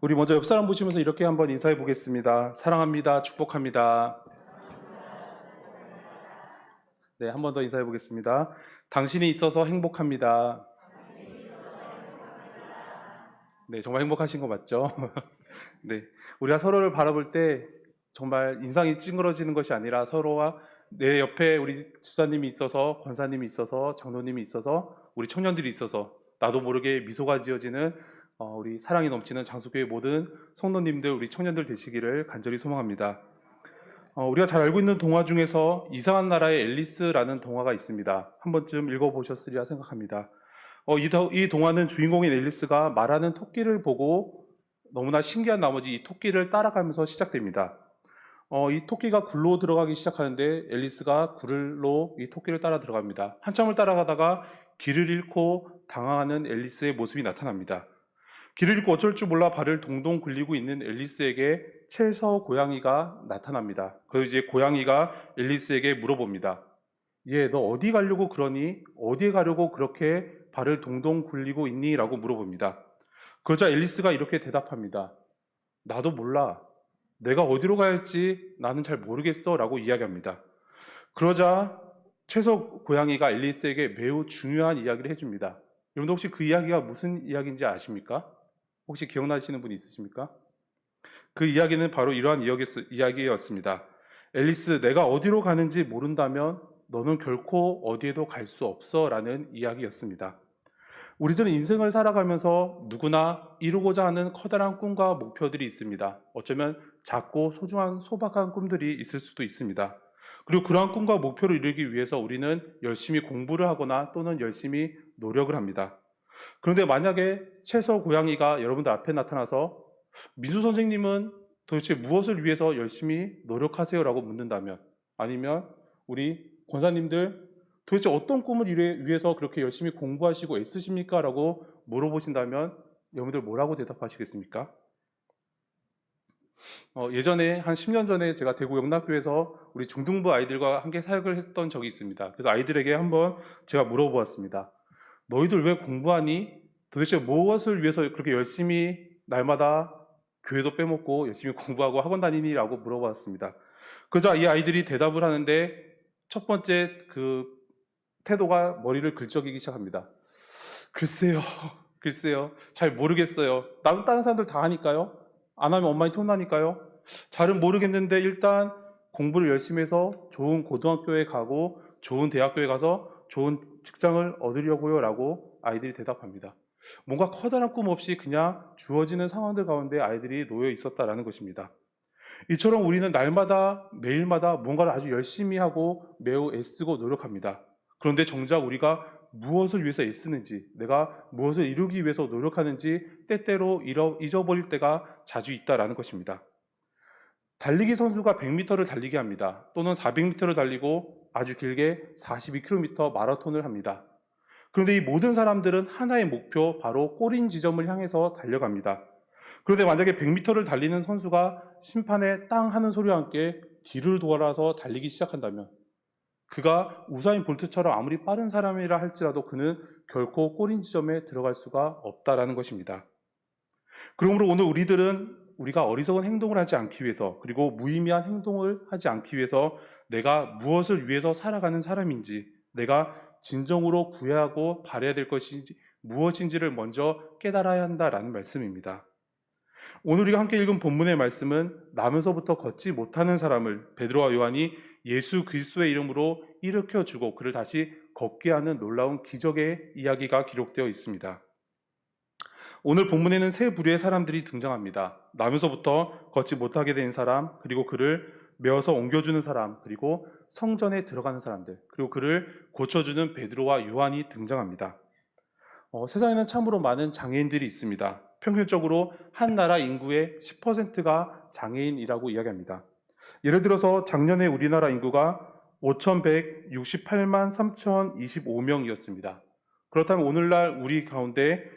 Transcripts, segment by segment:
우리 먼저 옆 사람 보시면서 이렇게 한번 인사해 보겠습니다. 사랑합니다. 축복합니다. 네, 한 번 더 인사해 보겠습니다. 당신이 있어서 행복합니다. 네, 정말 행복하신 거 맞죠? 네, 우리가 서로를 바라볼 때 정말 인상이 찡그러지는 것이 아니라 서로와 내 옆에 우리 집사님이 있어서, 권사님이 있어서, 장로님이 있어서, 우리 청년들이 있어서 나도 모르게 미소가 지어지는 우리 사랑이 넘치는 장수교회 모든 성도님들, 우리 청년들 되시기를 간절히 소망합니다. 우리가 잘 알고 있는 동화 중에서 이상한 나라의 앨리스라는 동화가 있습니다. 한 번쯤 읽어보셨으리라 생각합니다. 이 동화는 주인공인 앨리스가 말하는 토끼를 보고 너무나 신기한 나머지 이 토끼를 따라가면서 시작됩니다. 이 토끼가 굴로 들어가기 시작하는데 앨리스가 굴로 이 토끼를 따라 들어갑니다. 한참을 따라가다가 길을 잃고 당황하는 앨리스의 모습이 나타납니다. 길을 잃고 어쩔 줄 몰라 발을 동동 굴리고 있는 앨리스에게 채서 고양이가 나타납니다. 그리고 이제 고양이가 앨리스에게 물어봅니다. 얘, 너 어디 가려고 그러니? 어디에 가려고 그렇게 발을 동동 굴리고 있니? 라고 물어봅니다. 그러자 앨리스가 이렇게 대답합니다. 나도 몰라. 내가 어디로 가야 할지 나는 잘 모르겠어. 라고 이야기합니다. 그러자 채서 고양이가 앨리스에게 매우 중요한 이야기를 해줍니다. 여러분 혹시 그 이야기가 무슨 이야기인지 아십니까? 혹시 기억나시는 분 있으십니까? 그 이야기는 바로 이러한 이야기였습니다. 앨리스, 내가 어디로 가는지 모른다면 너는 결코 어디에도 갈 수 없어 라는 이야기였습니다. 우리들은 인생을 살아가면서 누구나 이루고자 하는 커다란 꿈과 목표들이 있습니다. 어쩌면 작고 소중한 소박한 꿈들이 있을 수도 있습니다. 그리고 그러한 꿈과 목표를 이루기 위해서 우리는 열심히 공부를 하거나 또는 열심히 노력을 합니다. 그런데 만약에 채서 고양이가 여러분들 앞에 나타나서 민수 선생님은 도대체 무엇을 위해서 열심히 노력하세요? 라고 묻는다면, 아니면 우리 권사님들 도대체 어떤 꿈을 위해서 그렇게 열심히 공부하시고 애쓰십니까? 라고 물어보신다면 여러분들 뭐라고 대답하시겠습니까? 예전에 한 10년 전에 제가 대구 영락교에서 우리 중등부 아이들과 함께 사역을 했던 적이 있습니다. 그래서 아이들에게 한번 제가 물어보았습니다. 너희들 왜 공부하니? 도대체 무엇을 위해서 그렇게 열심히 날마다 교회도 빼먹고 열심히 공부하고 학원 다니니? 라고 물어봤습니다. 그러자 이 아이들이 대답을 하는데 첫 번째 그 태도가 머리를 긁적이기 시작합니다. 글쎄요, 글쎄요, 잘 모르겠어요. 다른 사람들 다 하니까요. 안 하면 엄마한테 혼나니까요. 잘은 모르겠는데 일단 공부를 열심히 해서 좋은 고등학교에 가고 좋은 대학교에 가서 좋은 직장을 얻으려고요 라고 아이들이 대답합니다. 뭔가 커다란 꿈 없이 그냥 주어지는 상황들 가운데 아이들이 놓여 있었다라는 것입니다. 이처럼 우리는 날마다 매일마다 뭔가를 아주 열심히 하고 매우 애쓰고 노력합니다. 그런데 정작 우리가 무엇을 위해서 애쓰는지, 내가 무엇을 이루기 위해서 노력하는지 때때로 잊어버릴 때가 자주 있다라는 것입니다. 달리기 선수가 100m를 달리게 합니다. 또는 400m를 달리고 아주 길게 42km 마라톤을 합니다. 그런데 이 모든 사람들은 하나의 목표, 바로 골인 지점을 향해서 달려갑니다. 그런데 만약에 100m를 달리는 선수가 심판에 땅 하는 소리와 함께 뒤를 돌아서 달리기 시작한다면, 그가 우사인 볼트처럼 아무리 빠른 사람이라 할지라도 그는 결코 골인 지점에 들어갈 수가 없다라는 것입니다. 그러므로 오늘 우리가 어리석은 행동을 하지 않기 위해서, 그리고 무의미한 행동을 하지 않기 위해서 내가 무엇을 위해서 살아가는 사람인지, 내가 진정으로 구해야 하고 바라야 될 것이 무엇인지를 먼저 깨달아야 한다라는 말씀입니다. 오늘 우리가 함께 읽은 본문의 말씀은 나면서부터 걷지 못하는 사람을 베드로와 요한이 예수 그리스도의 이름으로 일으켜주고 그를 다시 걷게 하는 놀라운 기적의 이야기가 기록되어 있습니다. 오늘 본문에는 세 부류의 사람들이 등장합니다. 나면서부터 걷지 못하게 된 사람, 그리고 그를 메어서 옮겨주는 사람, 그리고 성전에 들어가는 사람들, 그리고 그를 고쳐주는 베드로와 요한이 등장합니다. 세상에는 참으로 많은 장애인들이 있습니다. 평균적으로 한 나라 인구의 10%가 장애인이라고 이야기합니다. 예를 들어서 작년에 우리나라 인구가 5,168만 3,025명이었습니다. 그렇다면 오늘날 우리 가운데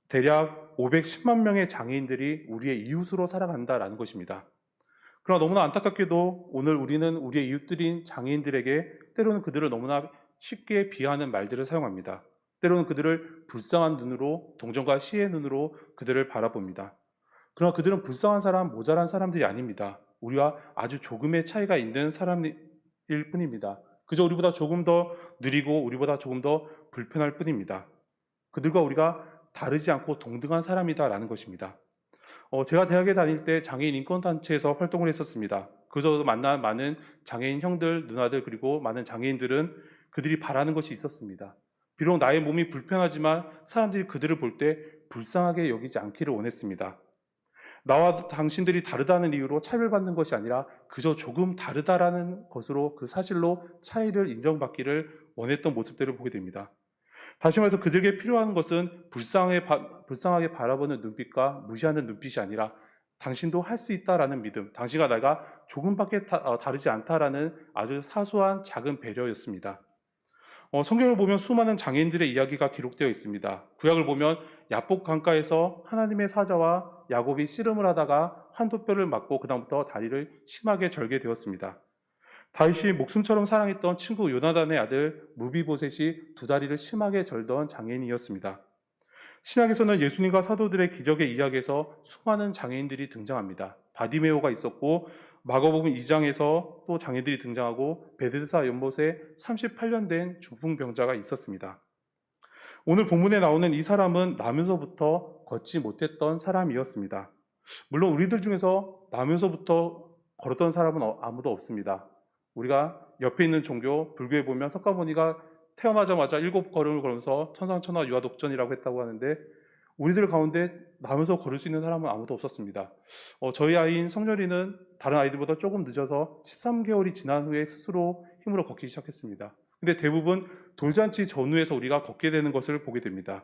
대략 510만 명의 장애인들이 우리의 이웃으로 살아간다라는 것입니다. 그러나 너무나 안타깝게도 오늘 우리는 우리의 이웃들인 장애인들에게 때로는 그들을 너무나 쉽게 비하하는 말들을 사용합니다. 때로는 그들을 불쌍한 눈으로, 동정과 시의 눈으로 그들을 바라봅니다. 그러나 그들은 불쌍한 사람, 모자란 사람들이 아닙니다. 우리와 아주 조금의 차이가 있는 사람일 뿐입니다. 그저 우리보다 조금 더 느리고 우리보다 조금 더 불편할 뿐입니다. 그들과 우리가 다르지 않고 동등한 사람이다라는 것입니다. 제가 대학에 다닐 때 장애인 인권단체에서 활동을 했었습니다. 그저 만난 많은 장애인 형들, 누나들, 그리고 많은 장애인들은 그들이 바라는 것이 있었습니다. 비록 나의 몸이 불편하지만 사람들이 그들을 볼 때 불쌍하게 여기지 않기를 원했습니다. 나와 당신들이 다르다는 이유로 차별받는 것이 아니라 그저 조금 다르다라는 것으로 그 사실로 차이를 인정받기를 원했던 모습들을 보게 됩니다. 다시 말해서 그들에게 필요한 것은 불쌍하게 바라보는 눈빛과 무시하는 눈빛이 아니라 당신도 할 수 있다라는 믿음, 당신과 내가 조금밖에 다르지 않다라는 아주 사소한 작은 배려였습니다. 성경을 보면 수많은 장애인들의 이야기가 기록되어 있습니다. 구약을 보면 야복 강가에서 하나님의 사자와 야곱이 씨름을 하다가 환도뼈를 맞고 그다음부터 다리를 심하게 절게 되었습니다. 다윗이 목숨처럼 사랑했던 친구 요나단의 아들 무비보셋이 두 다리를 심하게 절던 장애인이었습니다. 신약에서는 예수님과 사도들의 기적의 이야기에서 수많은 장애인들이 등장합니다. 바디메오가 있었고 마가복음 2장에서 또 장애인들이 등장하고 베데스다 연못에 38년 된 중풍병자가 있었습니다. 오늘 본문에 나오는 이 사람은 나면서부터 걷지 못했던 사람이었습니다. 물론 우리들 중에서 나면서부터 걸었던 사람은 아무도 없습니다. 우리가 옆에 있는 종교, 불교에 보면 석가모니가 태어나자마자 7걸음을 걸으면서 천상천하 유아독전이라고 했다고 하는데 우리들 가운데 나면서 걸을 수 있는 사람은 아무도 없었습니다. 저희 아이인 성렬이는 다른 아이들보다 조금 늦어서 13개월이 지난 후에 스스로 힘으로 걷기 시작했습니다. 근데 대부분 돌잔치 전후에서 우리가 걷게 되는 것을 보게 됩니다.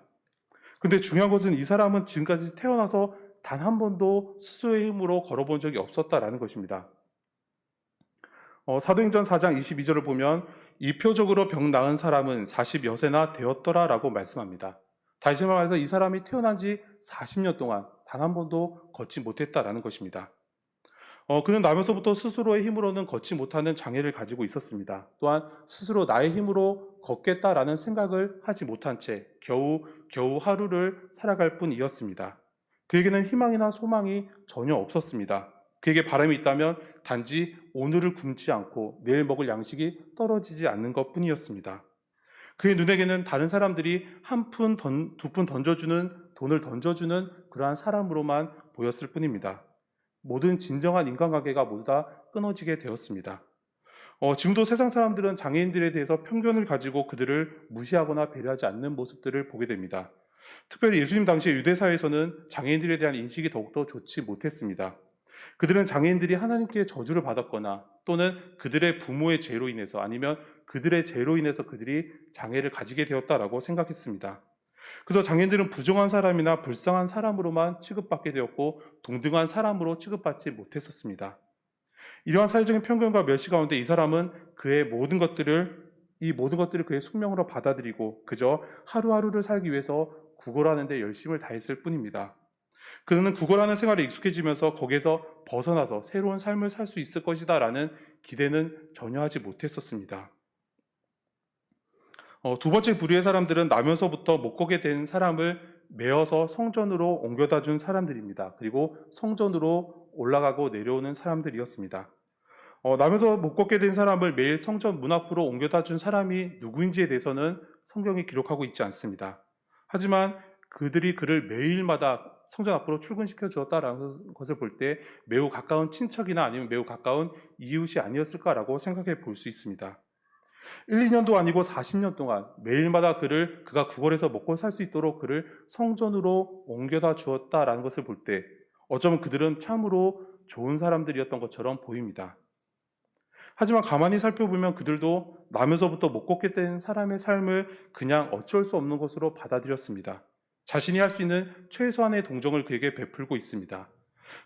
근데 중요한 것은 이 사람은 지금까지 태어나서 단 한 번도 스스로의 힘으로 걸어본 적이 없었다라는 것입니다. 사도행전 4장 22절을 보면 이표적으로 병 나은 사람은 40여 세나 되었더라라고 말씀합니다. 다시 말해서 이 사람이 태어난 지 40년 동안 단 한 번도 걷지 못했다라는 것입니다. 그는 나면서부터 스스로의 힘으로는 걷지 못하는 장애를 가지고 있었습니다. 또한 스스로 나의 힘으로 걷겠다라는 생각을 하지 못한 채 겨우 하루를 살아갈 뿐이었습니다. 그에게는 희망이나 소망이 전혀 없었습니다. 그에게 바람이 있다면 단지 오늘을 굶지 않고 내일 먹을 양식이 떨어지지 않는 것 뿐이었습니다. 그의 눈에게는 다른 사람들이 한 푼, 두 푼 돈을 던져주는 그러한 사람으로만 보였을 뿐입니다. 모든 진정한 인간관계가 모두 다 끊어지게 되었습니다. 지금도 세상 사람들은 장애인들에 대해서 편견을 가지고 그들을 무시하거나 배려하지 않는 모습들을 보게 됩니다. 특별히 예수님 당시의 유대사회에서는 장애인들에 대한 인식이 더욱더 좋지 못했습니다. 그들은 장애인들이 하나님께 저주를 받았거나 또는 그들의 부모의 죄로 인해서 아니면 그들의 죄로 인해서 그들이 장애를 가지게 되었다라고 생각했습니다. 그래서 장애인들은 부정한 사람이나 불쌍한 사람으로만 취급받게 되었고 동등한 사람으로 취급받지 못했었습니다. 이러한 사회적인 편견과 멸시 가운데 이 사람은 이 모든 것들을 그의 숙명으로 받아들이고 그저 하루하루를 살기 위해서 구걸하는 데 열심을 다했을 뿐입니다. 그는 구걸하는 생활에 익숙해지면서 거기에서 벗어나서 새로운 삶을 살 수 있을 것이다 라는 기대는 전혀 하지 못했었습니다. 두 번째 부류의 사람들은 나면서부터 못 걷게 된 사람을 메어서 성전으로 옮겨다 준 사람들입니다. 그리고 성전으로 올라가고 내려오는 사람들이었습니다. 나면서 못 걷게 된 사람을 매일 성전 문 앞으로 옮겨다 준 사람이 누구인지에 대해서는 성경이 기록하고 있지 않습니다. 하지만 그들이 그를 매일마다 성전 앞으로 출근시켜 주었다라는 것을 볼 때 매우 가까운 친척이나 아니면 매우 가까운 이웃이 아니었을까라고 생각해 볼 수 있습니다. 1, 2년도 아니고 40년 동안 매일마다 그가 구걸해서 먹고 살 수 있도록 그를 성전으로 옮겨다 주었다라는 것을 볼 때 어쩌면 그들은 참으로 좋은 사람들이었던 것처럼 보입니다. 하지만 가만히 살펴보면 그들도 나면서부터 못 걷게 된 사람의 삶을 그냥 어쩔 수 없는 것으로 받아들였습니다. 자신이 할 수 있는 최소한의 동정을 그에게 베풀고 있습니다.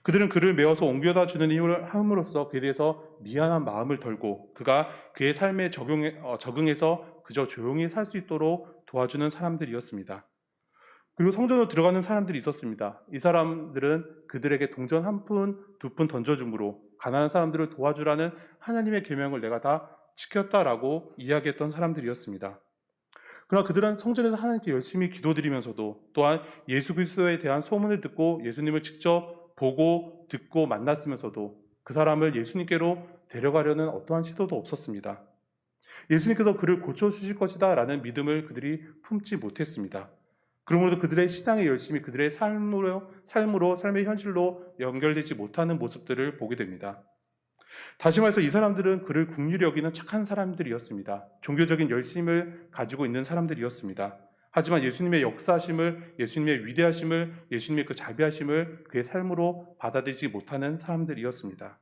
그들은 그를 메어서 옮겨다 주는 힘을 함으로써 그에 대해서 미안한 마음을 덜고 그가 그의 삶에 적응해서 그저 조용히 살 수 있도록 도와주는 사람들이었습니다. 그리고 성전으로 들어가는 사람들이 있었습니다. 이 사람들은 그들에게 동전 한 푼, 두 푼 던져줌으로 가난한 사람들을 도와주라는 하나님의 계명을 내가 다 지켰다라고 이야기했던 사람들이었습니다. 그러나 그들은 성전에서 하나님께 열심히 기도드리면서도 또한 예수 그리스도에 대한 소문을 듣고 예수님을 직접 보고 듣고 만났으면서도 그 사람을 예수님께로 데려가려는 어떠한 시도도 없었습니다. 예수님께서 그를 고쳐주실 것이다 라는 믿음을 그들이 품지 못했습니다. 그러므로 그들의 신앙의 열심이 그들의 삶의 현실로 연결되지 못하는 모습들을 보게 됩니다. 다시 말해서 이 사람들은 그를 긍휼히 여기는 착한 사람들이었습니다. 종교적인 열심을 가지고 있는 사람들이었습니다. 하지만 예수님의 역사하심을, 예수님의 위대하심을, 예수님의 그 자비하심을 그의 삶으로 받아들이지 못하는 사람들이었습니다.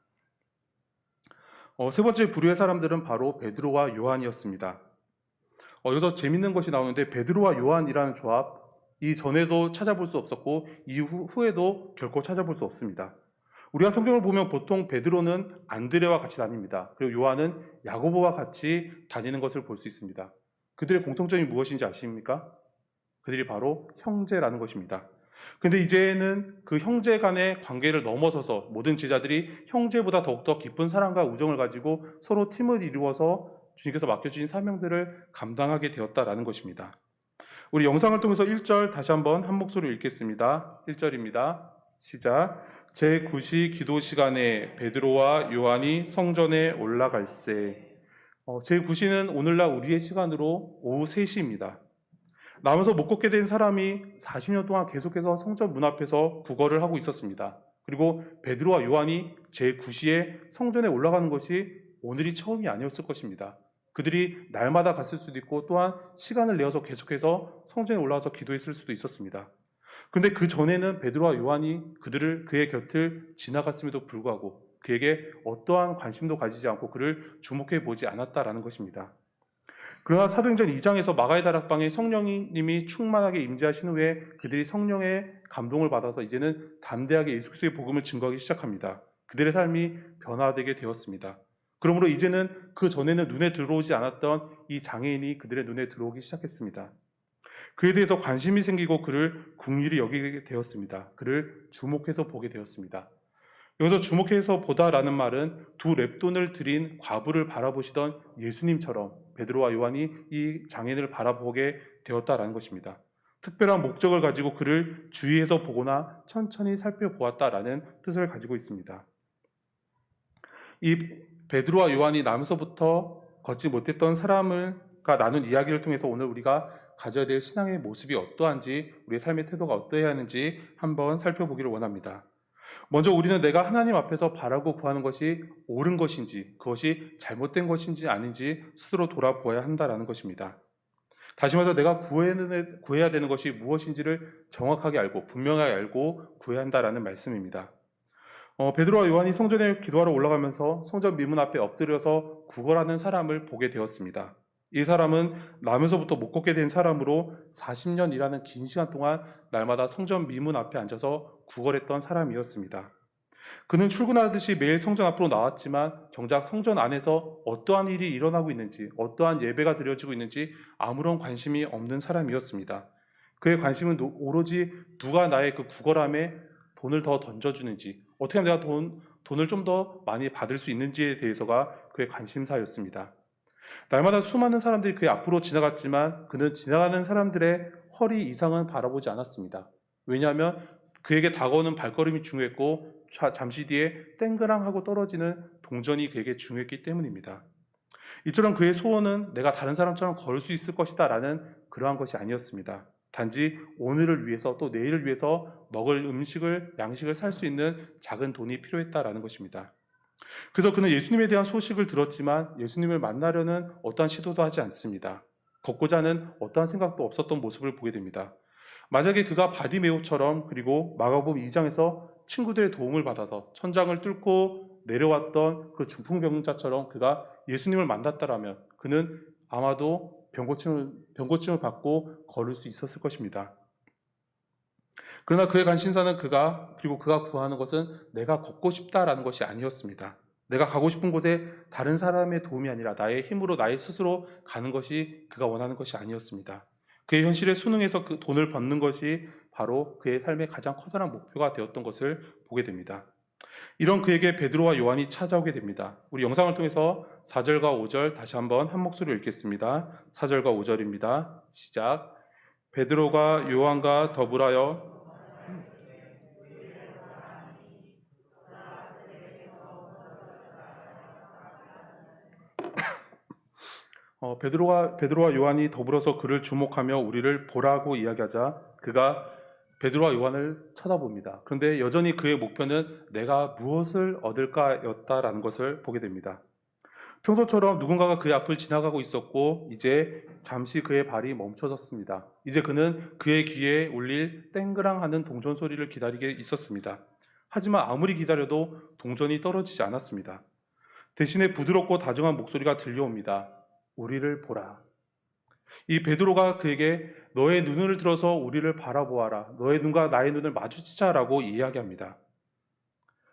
세 번째 부류의 사람들은 바로 베드로와 요한이었습니다. 여기서 재밌는 것이 나오는데 베드로와 요한이라는 조합, 이전에도 찾아볼 수 없었고 이후에도 결코 찾아볼 수 없습니다. 우리가 성경을 보면 보통 베드로는 안드레와 같이 다닙니다. 그리고 요한은 야고보와 같이 다니는 것을 볼 수 있습니다. 그들의 공통점이 무엇인지 아십니까? 그들이 바로 형제라는 것입니다. 그런데 이제는 그 형제 간의 관계를 넘어서서 모든 제자들이 형제보다 더욱더 깊은 사랑과 우정을 가지고 서로 팀을 이루어서 주님께서 맡겨주신 사명들을 감당하게 되었다라는 것입니다. 우리 영상을 통해서 1절 다시 한번 한 목소리로 읽겠습니다. 1절입니다. 시작. 제9시 기도 시간에 베드로와 요한이 성전에 올라갈세. 제9시는 오늘날 우리의 시간으로 오후 3시입니다. 나면서 못 걷게 된 사람이 40년 동안 계속해서 성전 문 앞에서 구걸을 하고 있었습니다. 그리고 베드로와 요한이 제9시에 성전에 올라가는 것이 오늘이 처음이 아니었을 것입니다. 그들이 날마다 갔을 수도 있고 또한 시간을 내어서 계속해서 성전에 올라가서 기도했을 수도 있었습니다. 그런데 그 전에는 베드로와 요한이 그의 곁을 지나갔음에도 불구하고 그에게 어떠한 관심도 가지지 않고 그를 주목해 보지 않았다라는 것입니다. 그러나 사도행전 2장에서 마가의 다락방에 성령님이 충만하게 임재하신 후에 그들이 성령의 감동을 받아서 이제는 담대하게 예수 그리스도의 복음을 증거하기 시작합니다. 그들의 삶이 변화되게 되었습니다. 그러므로 이제는 그 전에는 눈에 들어오지 않았던 이 장애인이 그들의 눈에 들어오기 시작했습니다. 그에 대해서 관심이 생기고 그를 긍휼히 여기게 되었습니다. 그를 주목해서 보게 되었습니다. 여기서 주목해서 보다라는 말은 두 렙돈을 들인 과부를 바라보시던 예수님처럼 베드로와 요한이 이 장애인을 바라보게 되었다라는 것입니다. 특별한 목적을 가지고 그를 주의해서 보거나 천천히 살펴보았다라는 뜻을 가지고 있습니다. 이 베드로와 요한이 남에서부터 걷지 못했던 사람과 나눈 이야기를 통해서 오늘 우리가 가져야 될 신앙의 모습이 어떠한지, 우리의 삶의 태도가 어떠해야 하는지 한번 살펴보기를 원합니다. 먼저 우리는 내가 하나님 앞에서 바라고 구하는 것이 옳은 것인지, 그것이 잘못된 것인지 아닌지 스스로 돌아보아야 한다는 것입니다. 다시 말해서 내가 구해야 되는 것이 무엇인지를 정확하게 알고 분명하게 알고 구해야 한다는 말씀입니다. 베드로와 요한이 성전에 기도하러 올라가면서 성전 미문 앞에 엎드려서 구걸하는 사람을 보게 되었습니다. 이 사람은 나면서부터 못 걷게 된 사람으로 40년이라는 긴 시간 동안 날마다 성전 미문 앞에 앉아서 구걸했던 사람이었습니다. 그는 출근하듯이 매일 성전 앞으로 나왔지만 정작 성전 안에서 어떠한 일이 일어나고 있는지, 어떠한 예배가 드려지고 있는지 아무런 관심이 없는 사람이었습니다. 그의 관심은 오로지 누가 나의 그 구걸함에 돈을 더 던져주는지, 어떻게 하면 내가 돈을 좀 더 많이 받을 수 있는지에 대해서가 그의 관심사였습니다. 날마다 수많은 사람들이 그의 앞으로 지나갔지만 그는 지나가는 사람들의 허리 이상은 바라보지 않았습니다. 왜냐하면 그에게 다가오는 발걸음이 중요했고 잠시 뒤에 땡그랑하고 떨어지는 동전이 그에게 중요했기 때문입니다. 이처럼 그의 소원은 내가 다른 사람처럼 걸을 수 있을 것이다 라는 그러한 것이 아니었습니다. 단지 오늘을 위해서 또 내일을 위해서 먹을 양식을 살 수 있는 작은 돈이 필요했다라는 것입니다. 그래서 그는 예수님에 대한 소식을 들었지만 예수님을 만나려는 어떠한 시도도 하지 않습니다. 걷고자 하는 어떠한 생각도 없었던 모습을 보게 됩니다. 만약에 그가 바디메오처럼 그리고 마가복음 2장에서 친구들의 도움을 받아서 천장을 뚫고 내려왔던 그 중풍병자처럼 그가 예수님을 만났다라면 그는 아마도 병고침을 받고 걸을 수 있었을 것입니다. 그러나 그의 관심사는 그가 구하는 것은 내가 걷고 싶다라는 것이 아니었습니다. 내가 가고 싶은 곳에 다른 사람의 도움이 아니라 나의 힘으로 나의 스스로 가는 것이 그가 원하는 것이 아니었습니다. 그의 현실에 순응해서 그 돈을 받는 것이 바로 그의 삶의 가장 커다란 목표가 되었던 것을 보게 됩니다. 이런 그에게 베드로와 요한이 찾아오게 됩니다. 우리 영상을 통해서 4절과 5절 다시 한번 한 목소리로 읽겠습니다. 4절과 5절입니다. 시작. 베드로가 요한과 더불어요 베드로와 요한이 더불어서 그를 주목하며 우리를 보라고 이야기하자 그가 베드로와 요한을 쳐다봅니다. 그런데 여전히 그의 목표는 내가 무엇을 얻을까였다라는 것을 보게 됩니다. 평소처럼 누군가가 그의 앞을 지나가고 있었고 이제 잠시 그의 발이 멈춰졌습니다. 이제 그는 그의 귀에 울릴 땡그랑하는 동전 소리를 기다리게 있었습니다. 하지만 아무리 기다려도 동전이 떨어지지 않았습니다. 대신에 부드럽고 다정한 목소리가 들려옵니다. 우리를 보라. 이 베드로가 그에게 너의 눈을 들어서 우리를 바라보아라. 너의 눈과 나의 눈을 마주치자라고 이야기합니다.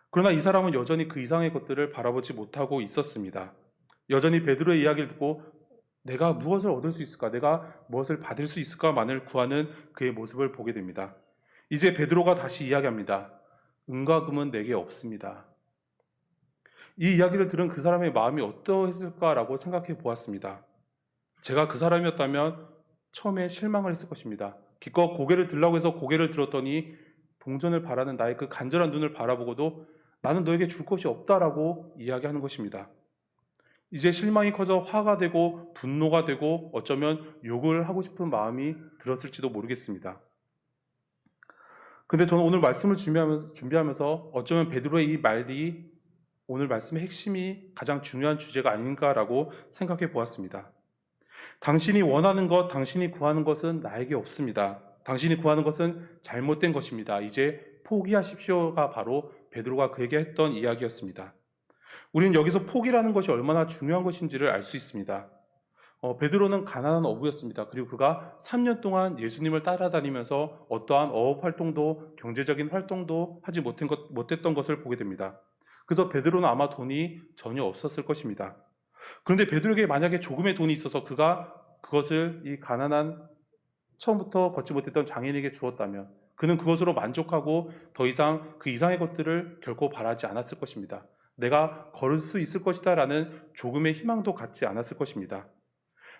그러나 이 사람은 여전히 그 이상의 것들을 바라보지 못하고 있었습니다. 여전히 베드로의 이야기를 듣고 내가 무엇을 얻을 수 있을까? 내가 무엇을 받을 수 있을까만을 구하는 그의 모습을 보게 됩니다. 이제 베드로가 다시 이야기합니다. 은과 금은 내게 없습니다. 이 이야기를 들은 그 사람의 마음이 어떠했을까라고 생각해 보았습니다. 제가 그 사람이었다면 처음에 실망을 했을 것입니다. 기껏 고개를 들라고 해서 고개를 들었더니 동전을 바라는 나의 그 간절한 눈을 바라보고도 나는 너에게 줄 것이 없다라고 이야기하는 것입니다. 이제 실망이 커져 화가 되고 분노가 되고 어쩌면 욕을 하고 싶은 마음이 들었을지도 모르겠습니다. 근데 저는 오늘 말씀을 준비하면서 어쩌면 베드로의 이 말이 오늘 말씀의 핵심이 가장 중요한 주제가 아닌가라고 생각해 보았습니다. 당신이 원하는 것, 당신이 구하는 것은 나에게 없습니다. 당신이 구하는 것은 잘못된 것입니다. 이제 포기하십시오가 바로 베드로가 그에게 했던 이야기였습니다. 우리는 여기서 포기라는 것이 얼마나 중요한 것인지를 알 수 있습니다. 베드로는 가난한 어부였습니다. 그리고 그가 3년 동안 예수님을 따라다니면서 어떠한 어업 활동도 경제적인 활동도 하지 못했던 것을 보게 됩니다. 그래서 베드로는 아마 돈이 전혀 없었을 것입니다. 그런데 베드로에게 만약에 조금의 돈이 있어서 그가 그것을 이 가난한 처음부터 걷지 못했던 장인에게 주었다면 그는 그것으로 만족하고 더 이상 그 이상의 것들을 결코 바라지 않았을 것입니다. 내가 걸을 수 있을 것이다 라는 조금의 희망도 갖지 않았을 것입니다.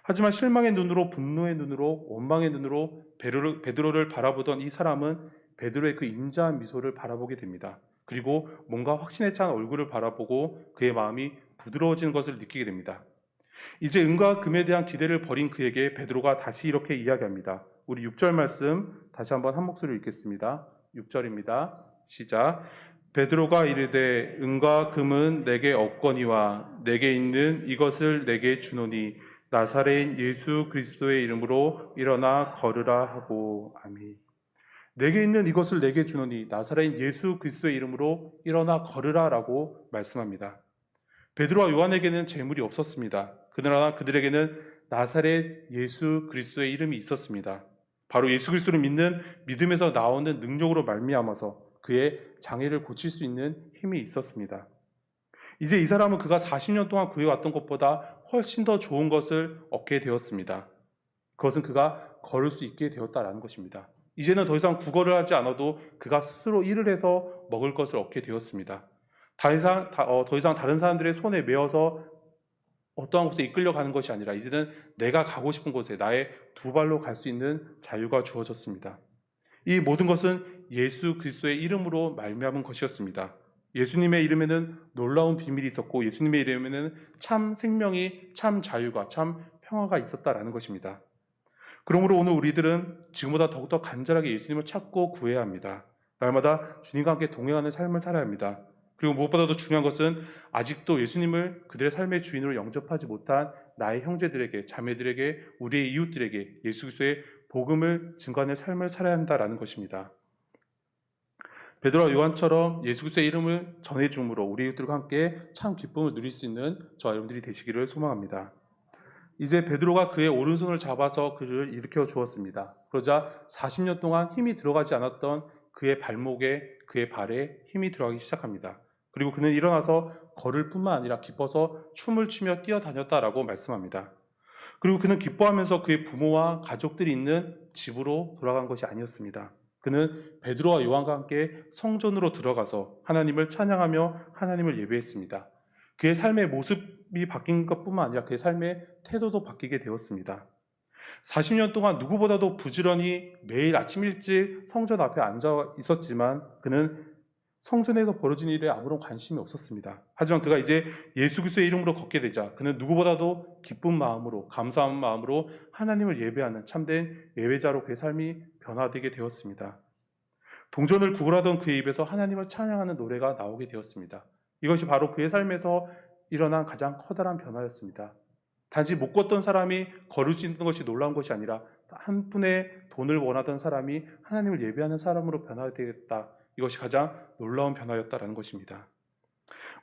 하지만 실망의 눈으로 분노의 눈으로 원망의 눈으로 베드로를 바라보던 이 사람은 베드로의 그 인자한 미소를 바라보게 됩니다. 그리고 뭔가 확신에 찬 얼굴을 바라보고 그의 마음이 부드러워지는 것을 느끼게 됩니다. 이제 은과 금에 대한 기대를 버린 그에게 베드로가 다시 이렇게 이야기합니다. 우리 6절 말씀 다시 한번 한 목소리로 읽겠습니다. 6절입니다. 시작. 베드로가 이르되 은과 금은 내게 없거니와 내게 있는 이것을 내게 주노니 나사렛 예수 그리스도의 이름으로 일어나 걸으라 하고. 아멘. 내게 있는 이것을 내게 주노니 나사렛 예수 그리스도의 이름으로 일어나 걸으라 라고 말씀합니다. 베드로와 요한에게는 재물이 없었습니다. 그러나 그들에게는 나사렛 예수 그리스도의 이름이 있었습니다. 바로 예수 그리스도를 믿는 믿음에서 나오는 능력으로 말미암아서 그의 장애를 고칠 수 있는 힘이 있었습니다. 이제 이 사람은 그가 40년 동안 구해왔던 것보다 훨씬 더 좋은 것을 얻게 되었습니다. 그것은 그가 걸을 수 있게 되었다라는 것입니다. 이제는 더 이상 구걸을 하지 않아도 그가 스스로 일을 해서 먹을 것을 얻게 되었습니다. 더 이상 다른 사람들의 손에 매어서 어떠한 곳에 이끌려가는 것이 아니라 이제는 내가 가고 싶은 곳에 나의 두 발로 갈 수 있는 자유가 주어졌습니다. 이 모든 것은 예수 그리스도의 이름으로 말미암은 것이었습니다. 예수님의 이름에는 놀라운 비밀이 있었고 예수님의 이름에는 참 생명이, 참 자유가, 참 평화가 있었다라는 것입니다. 그러므로 오늘 우리들은 지금보다 더욱더 간절하게 예수님을 찾고 구해야 합니다. 날마다 주님과 함께 동행하는 삶을 살아야 합니다. 그리고 무엇보다도 중요한 것은 아직도 예수님을 그들의 삶의 주인으로 영접하지 못한 나의 형제들에게, 자매들에게, 우리의 이웃들에게 예수 그리스도의 복음을 증거하는 삶을 살아야 한다라는 것입니다. 베드로와 요한처럼 예수 그리스도의 이름을 전해줌으로 우리 이웃들과 함께 참 기쁨을 누릴 수 있는 저와 여러분들이 되시기를 소망합니다. 이제 베드로가 그의 오른손을 잡아서 그를 일으켜 주었습니다. 그러자 40년 동안 힘이 들어가지 않았던 그의 발목에, 그의 발에 힘이 들어가기 시작합니다. 그리고 그는 일어나서 걸을 뿐만 아니라 기뻐서 춤을 추며 뛰어다녔다라고 말씀합니다. 그리고 그는 기뻐하면서 그의 부모와 가족들이 있는 집으로 돌아간 것이 아니었습니다. 그는 베드로와 요한과 함께 성전으로 들어가서 하나님을 찬양하며 하나님을 예배했습니다. 그의 삶의 모습이 바뀐 것뿐만 아니라 그의 삶의 태도도 바뀌게 되었습니다. 40년 동안 누구보다도 부지런히 매일 아침 일찍 성전 앞에 앉아 있었지만 그는 성전에서 벌어진 일에 아무런 관심이 없었습니다. 하지만 그가 이제 예수 그리스도의 이름으로 걷게 되자 그는 누구보다도 기쁜 마음으로, 감사한 마음으로 하나님을 예배하는 참된 예배자로 그의 삶이 변화되게 되었습니다. 동전을 구걸하던 그의 입에서 하나님을 찬양하는 노래가 나오게 되었습니다. 이것이 바로 그의 삶에서 일어난 가장 커다란 변화였습니다. 단지 못 걷던 사람이 걸을 수 있는 것이 놀라운 것이 아니라 한 푼의 돈을 원하던 사람이 하나님을 예배하는 사람으로 변화되겠다. 이것이 가장 놀라운 변화였다라는 것입니다.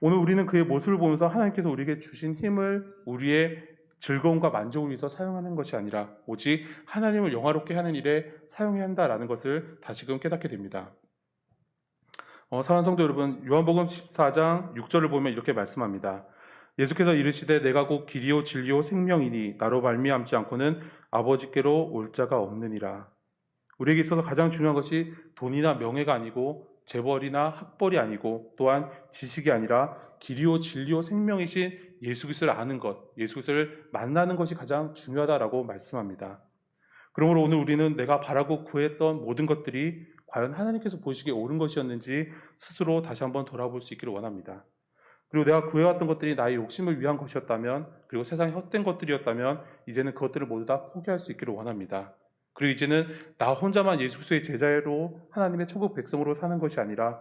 오늘 우리는 그의 모습을 보면서 하나님께서 우리에게 주신 힘을 우리의 즐거움과 만족을 위해서 사용하는 것이 아니라 오직 하나님을 영화롭게 하는 일에 사용해야 한다라는 것을 다시금 깨닫게 됩니다. 사랑하는 성도 여러분, 요한복음 14장 6절을 보면 이렇게 말씀합니다. 예수께서 이르시되 내가 곧 길이요 진리요 생명이니 나로 말미암지 않고는 아버지께로 올 자가 없느니라. 우리에게 있어서 가장 중요한 것이 돈이나 명예가 아니고 재벌이나 학벌이 아니고 또한 지식이 아니라 길이요 진리요 생명이신 예수 그리스도를 아는 것, 예수 그리스도를 만나는 것이 가장 중요하다라고 말씀합니다. 그러므로 오늘 우리는 내가 바라고 구했던 모든 것들이 과연 하나님께서 보시기에 옳은 것이었는지 스스로 다시 한번 돌아볼 수 있기를 원합니다. 그리고 내가 구해왔던 것들이 나의 욕심을 위한 것이었다면, 그리고 세상의 헛된 것들이었다면 이제는 그것들을 모두 다 포기할 수 있기를 원합니다. 그리고 이제는 나 혼자만 예수 그리스도의 제자로 하나님의 천국 백성으로 사는 것이 아니라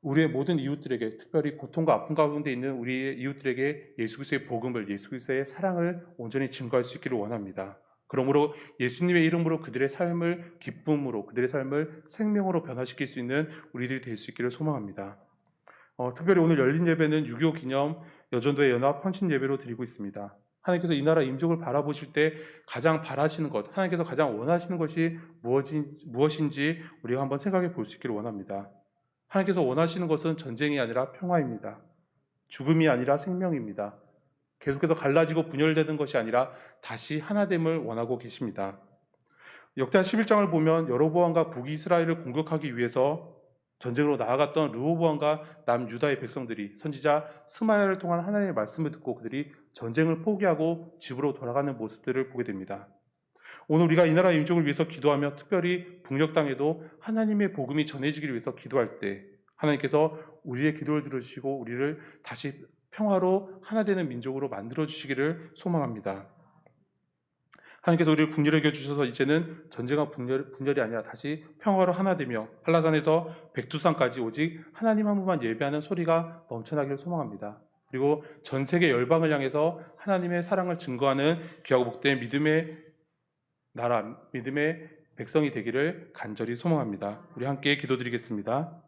우리의 모든 이웃들에게, 특별히 고통과 아픔 가운데 있는 우리의 이웃들에게 예수 그리스도의 복음을, 예수 그리스도의 사랑을 온전히 증거할 수 있기를 원합니다. 그러므로 예수님의 이름으로 그들의 삶을 기쁨으로, 그들의 삶을 생명으로 변화시킬 수 있는 우리들이 될 수 있기를 소망합니다. 특별히 오늘 열린 예배는 6.25 기념 여전도의 연합 헌신 예배로 드리고 있습니다. 하나님께서 이 나라 임족을 바라보실 때 가장 바라시는 것, 하나님께서 가장 원하시는 것이 무엇인지 우리가 한번 생각해 볼 수 있기를 원합니다. 하나님께서 원하시는 것은 전쟁이 아니라 평화입니다. 죽음이 아니라 생명입니다. 계속해서 갈라지고 분열되는 것이 아니라 다시 하나됨을 원하고 계십니다. 역대하 11장을 보면 여로보암과 북이스라엘을 공격하기 위해서 전쟁으로 나아갔던 르호보암과 남유다의 백성들이 선지자 스마야를 통한 하나님의 말씀을 듣고 그들이 전쟁을 포기하고 집으로 돌아가는 모습들을 보게 됩니다. 오늘 우리가 이 나라 임족을 위해서 기도하며 특별히 북녘 땅에도 하나님의 복음이 전해지기를 위해서 기도할 때 하나님께서 우리의 기도를 들으시고 우리를 다시 평화로 하나 되는 민족으로 만들어 주시기를 소망합니다. 하나님께서 우리를 국리를 여겨주셔서 이제는 전쟁과 분열이 아니라 다시 평화로 하나 되며 한라산에서 백두산까지 오직 하나님 한 분만 예배하는 소리가 넘쳐나기를 소망합니다. 그리고 전 세계 열방을 향해서 하나님의 사랑을 증거하는 귀하고 복된 믿음의 나라, 믿음의 백성이 되기를 간절히 소망합니다. 우리 함께 기도드리겠습니다.